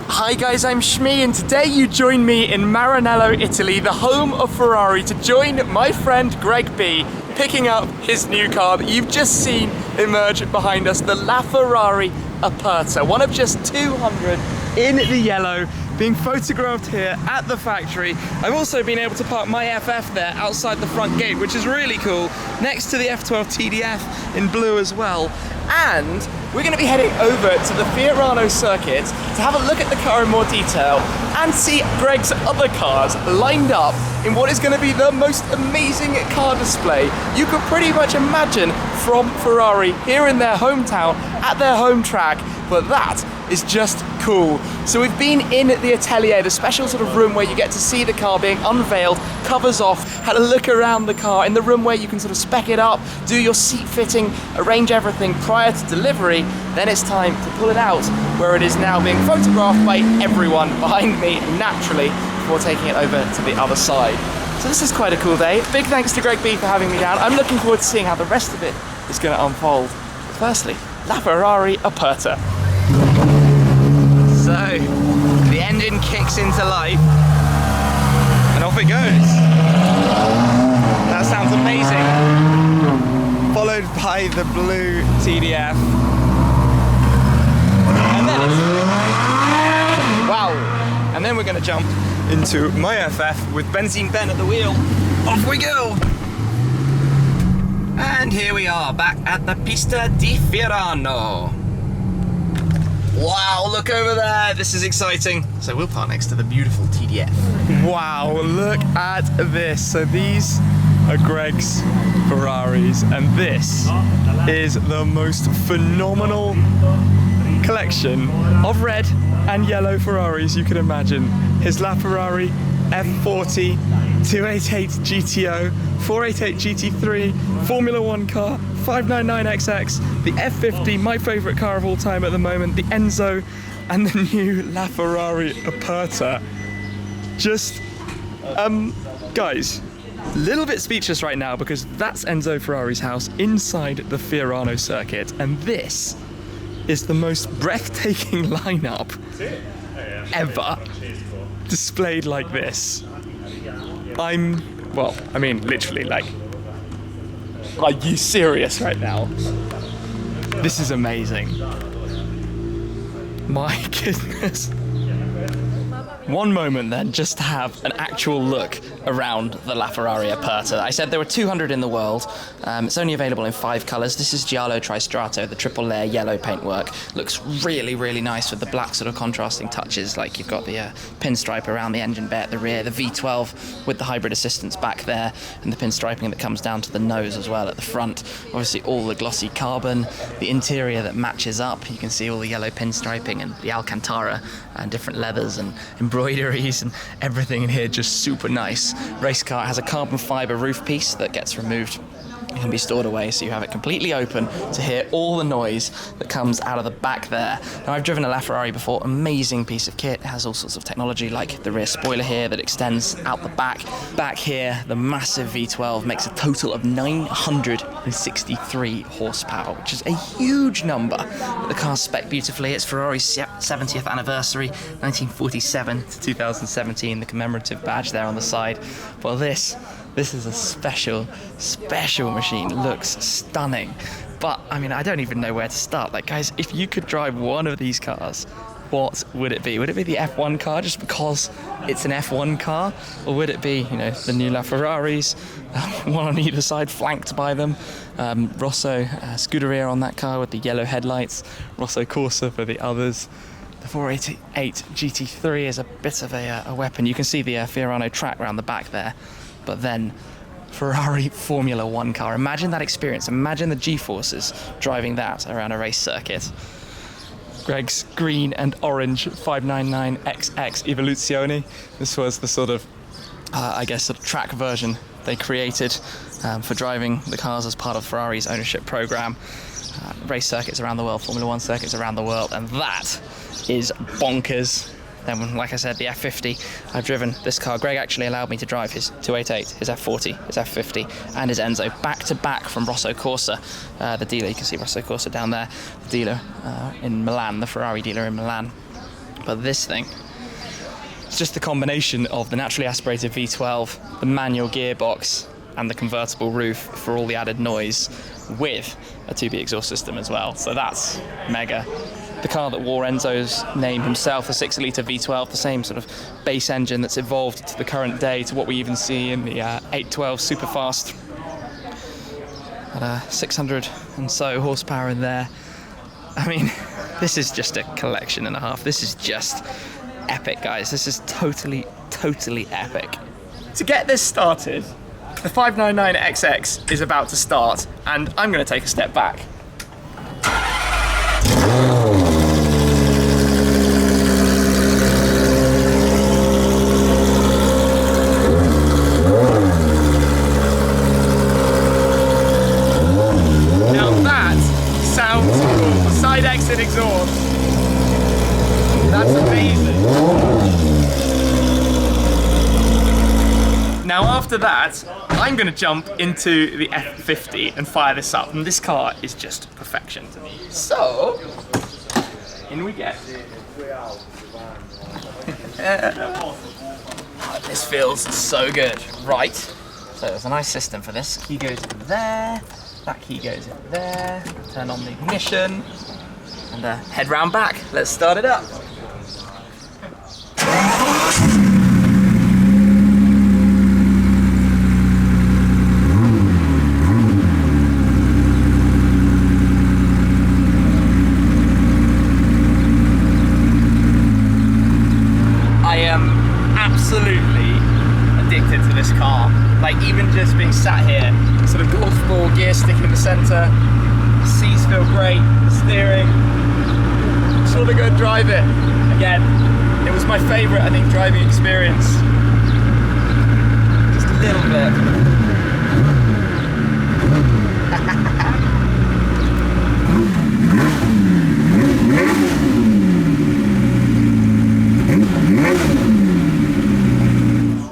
Hi guys, I'm Shmi and today you join me in Maranello, Italy, the home of Ferrari, to join my friend Greg B picking up his new car that you've just seen emerge behind us, the LaFerrari Aperta, one of just 200 in the yellow, being photographed here at the factory. I've also been able to park my FF there outside the front gate, which is really cool, next to the F12 TDF in blue as well. And we're going to be heading over to the Fiorano circuit to have a look at the car in more detail and see Greg's other cars lined up in what is going to be the most amazing car display you could pretty much imagine from Ferrari here in their hometown at their home track. But that is just cool. So we've been in the Atelier, the special sort of room where you get to see the car being unveiled, covers off, had a look around the car in the room where you can sort of spec it up, do your seat fitting, arrange everything prior to delivery. Then it's time to pull it out where it is now being photographed by everyone behind me naturally before taking it over to the other side. So this is quite a cool day. Big thanks to Greg B for having me down. I'm looking forward to seeing how the rest of it is going to unfold. But firstly, LaFerrari Aperta. So, the engine kicks into life, and off it goes. That sounds amazing. Followed by the blue TDF. And then it's... wow. And then we're going to jump into my FF with Benzine Ben at the wheel. Off we go. And here we are, back at the Pista di Fiorano. Wow, look over there, this is exciting. So we'll park next to the beautiful TDF. Wow, look at this. So these are Greg's Ferraris, and this is the most phenomenal collection of red and yellow Ferraris you can imagine. His LaFerrari F40, 288 GTO, 488 GT3, Formula 1 car, 599XX, the F50, my favourite car of all time at the moment, the Enzo, and the new LaFerrari Aperta. Just, guys, a little bit speechless right now because that's Enzo Ferrari's house inside the Fiorano circuit, and this is the most breathtaking lineup ever displayed like this. Well, I mean, literally, like, are you serious right now? This is amazing. My goodness. One moment then, just to have an actual look around the LaFerrari Aperta. I said there were 200 in the world. It's only available in 5 colours. This is Giallo Tristrato, the triple layer yellow paintwork. Looks really, really nice with the black sort of contrasting touches, like you've got the pinstripe around the engine bay at the rear, the V12 with the hybrid assistance back there, and the pinstriping that comes down to the nose as well at the front. Obviously all the glossy carbon, the interior that matches up. You can see all the yellow pinstriping and the Alcantara and different leathers and embroideries and everything in here, just super nice. Race car has a carbon fibre roof piece that gets removed. It can be stored away so you have it completely open to hear all the noise that comes out of the back there. Now, I've driven a LaFerrari before, amazing piece of kit. It has all sorts of technology like the rear spoiler here that extends out the back. Back here, the massive V12 makes a total of 963 horsepower, which is a huge number. The car's spec beautifully. It's Ferrari's 70th anniversary, 1947 to 2017, the commemorative badge there on the side. Well, this is a special machine. It looks stunning. But, I mean, I don't even know where to start. Like, guys, if you could drive one of these cars, what would it be? Would it be the F1 car just because it's an F1 car? Or would it be, you know, the new LaFerraris, one on either side flanked by them? Rosso Scuderia on that car with the yellow headlights, Rosso Corsa for the others. The 488 GT3 is a bit of a weapon. You can see the Fiorano track around the back there. But then, Ferrari Formula 1 car. Imagine that experience. Imagine the G-forces driving that around a race circuit. Greg's green and orange 599XX Evoluzione. This was the sort of, I guess, sort of track version they created for driving the cars as part of Ferrari's ownership program. Race circuits around the world, Formula 1 circuits around the world, and that is bonkers. Then, like I said, the F50, I've driven this car. Greg actually allowed me to drive his 288, his F40, his F50, and his Enzo back to back from Rosso Corsa, the dealer. You can see Rosso Corsa down there, the dealer in Milan, the Ferrari dealer in Milan. But this thing, it's just the combination of the naturally aspirated V12, the manual gearbox, and the convertible roof for all the added noise, with a 2B exhaust system as well. So that's mega. The car that wore Enzo's name himself, the 6-litre V12, the same sort of base engine that's evolved to the current day, to what we even see in the 812 Superfast. At 600 and so horsepower in there. I mean, this is just a collection and a half. This is just epic, guys. This is totally, totally epic. To get this started, the 599XX is about to start, and I'm going to take a step back. Now that sounds cool. Side exit exhaust. That's amazing. Now after that, I'm going to jump into the F50 and fire this up, and this car is just perfection to me. So, in we get. This feels so good. Right, so there's a nice system for this. Key goes in there, that key goes in there, turn on the ignition, and head round back. Let's start it up. Absolutely addicted to this car. Like, even just being sat here, sort of golf ball gear stick in the centre, the seats feel great, the steering. Just want to go and drive it. Again, it was my favourite, I think, driving experience. Just a little bit.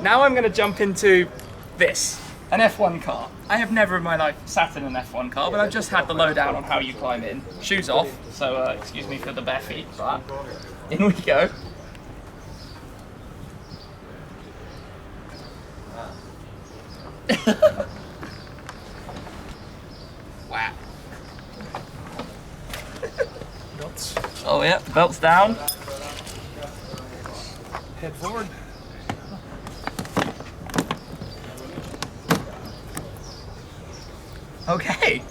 Now I'm going to jump into this, an F1 car. I have never in my life sat in an F1 car, but I've just had the lowdown on how you climb in. Shoes off, so excuse me for the bare feet, but in we go. Wow. Belts. Oh yeah, the belt's down. Head forward. Okay.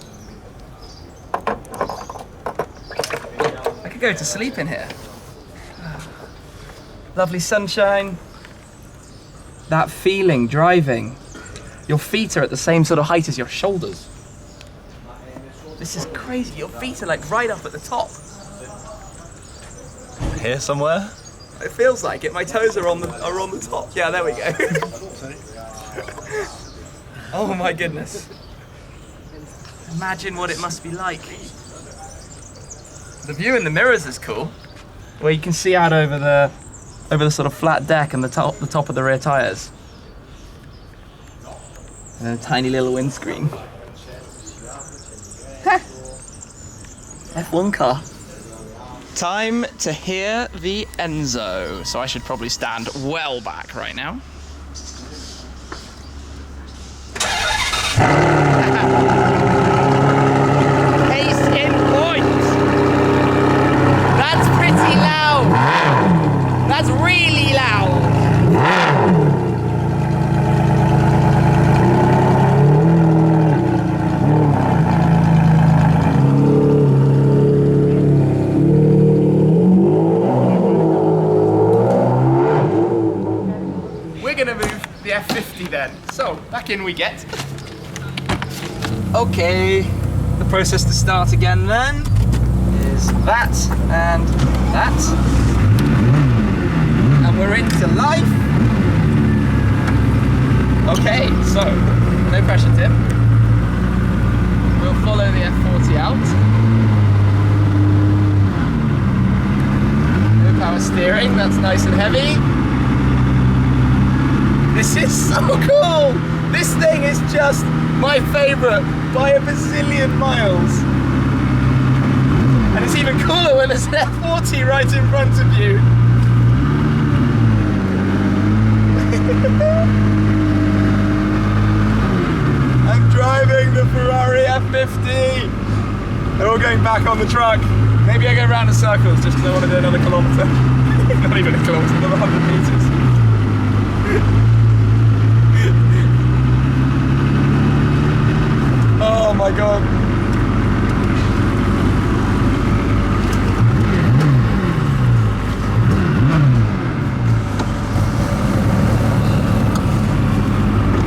I could go to sleep in here. Lovely sunshine. That feeling driving. Your feet are at the same sort of height as your shoulders. This is crazy. Your feet are like right up at the top. Here somewhere? It feels like it. My toes are on the top. Yeah, there we go. Oh my goodness. Imagine what it must be like. The view in the mirrors is cool, where you can see out over the sort of flat deck and the top of the rear tires, and then a tiny little windscreen. F1 car. Time to hear the Enzo. So I should probably stand well back right now. That's really loud. We're gonna move the F50 then. So, back in we get. Okay, the process to start again then is that and that. And we're into life. Okay, so no pressure, Tim. We'll follow the F40 out. No power steering. steering, that's nice and heavy. This is so cool! This thing is just my favourite by a bazillion miles. And it's even cooler when there's an F40 right in front of you. I'm driving the Ferrari F50. They're all going back on the truck. Maybe I go round in circles just because I want to do another kilometre. Not even a kilometre, another 100 metres. Oh my god.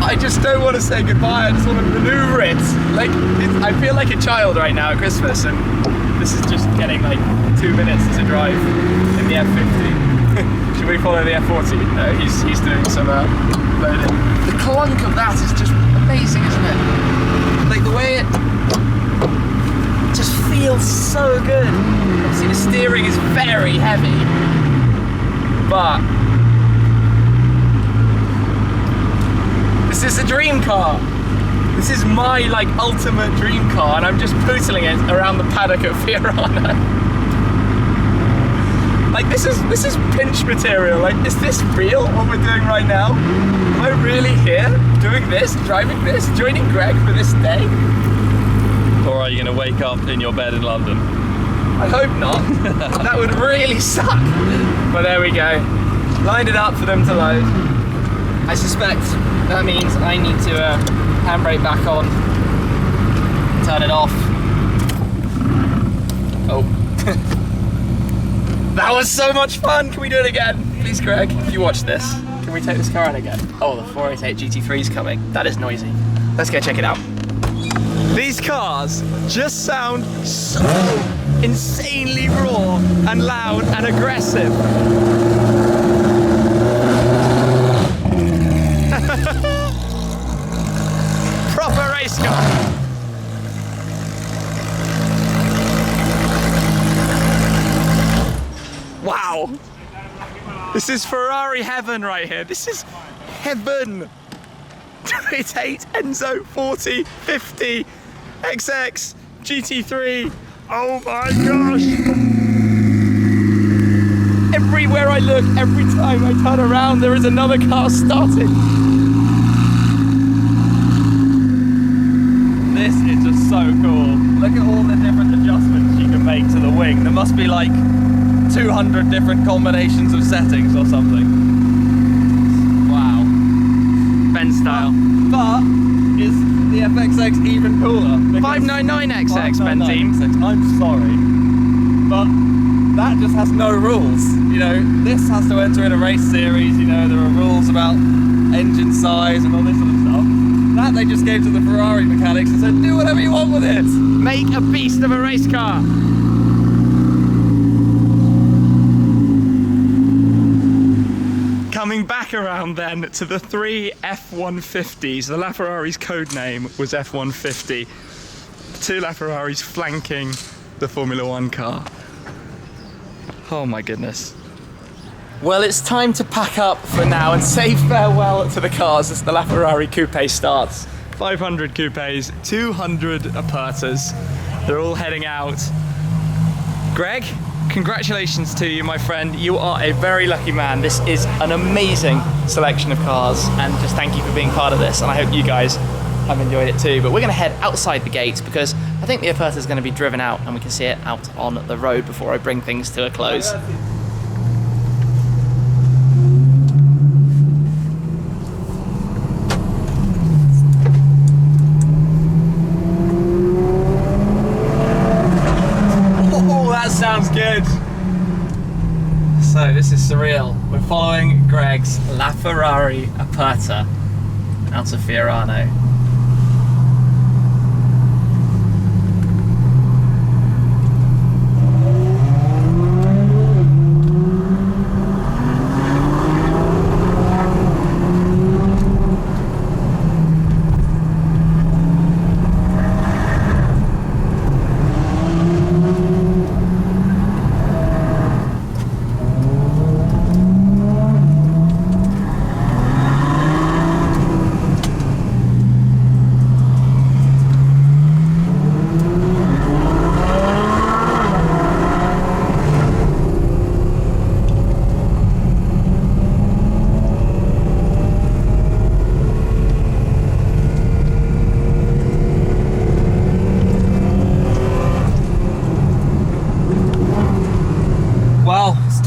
I just don't want to say goodbye, I just want to maneuver it. Like, I feel like a child right now at Christmas, and this is just getting like 2 minutes to drive in the F50. Should we follow the F40? No, he's doing some loading. The clunk of that is just amazing, isn't it? Like the way it just feels so good. Obviously the steering is very heavy, but this is a dream car. This is my like ultimate dream car, and I'm just pootling it around the paddock at Fiorano. Like this is pinch material. Like, is this real, what we're doing right now? Am I really here, doing this, driving this, joining Greg for this day? Or are you going to wake up in your bed in London? I hope not. That would really suck. But there we go. Lined it up for them to load. I suspect that means I need to handbrake back on, turn it off. Oh. That was so much fun! Can we do it again? Please, Greg, if you watch this, can we take this car out again? Oh, the 488 GT3 is coming. That is noisy. Let's go check it out. These cars just sound so insanely raw and loud and aggressive. Proper race car. Wow. This is Ferrari heaven right here. This is heaven. 288 Enzo 40, 50, XX, GT3. Oh my gosh. Everywhere I look, every time I turn around, there is another car starting. This is just so cool. Look at all the different adjustments you can make to the wing. There must be like 200 different combinations of settings or something. Wow. Ben style. But is the FXX even cooler? 599XX, Ben team. I'm sorry, but that just has no rules. You know, this has to enter in a race series. You know, there are rules about engine size and all this sort of stuff. That they just gave to the Ferrari mechanics and said, do whatever you want with it. Make a beast of a race car. Coming back around then to the three F150s. The LaFerrari's code name was F150. The two LaFerraris flanking the Formula One car. Oh my goodness. Well, it's time to pack up for now and say farewell to the cars as the LaFerrari coupe starts. 500 coupes, 200 Apertas. They're all heading out. Greg, congratulations to you, my friend. You are a very lucky man. This is an amazing selection of cars, and just thank you for being part of this, and I hope you guys have enjoyed it too. But we're going to head outside the gate because I think the Aperta is going to be driven out and we can see it out on the road before I bring things to a close. Sounds good. So this is surreal. We're following Greg's LaFerrari Aperta out of Fiorano.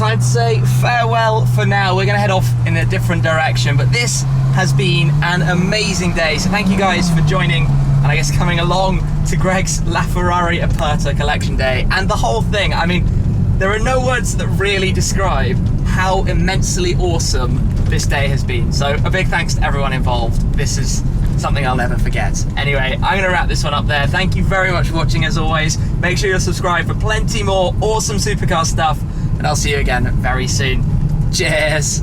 time to say farewell for now. We're going to head off in a different direction, but this has been an amazing day. So thank you guys for joining and I guess coming along to Greg's LaFerrari Aperta collection day. And the whole thing, I mean, there are no words that really describe how immensely awesome this day has been. So a big thanks to everyone involved. This is something I'll never forget. Anyway, I'm gonna wrap this one up there. Thank you very much for watching as always. Make sure you're subscribed for plenty more awesome supercar stuff, and I'll see you again very soon. Cheers.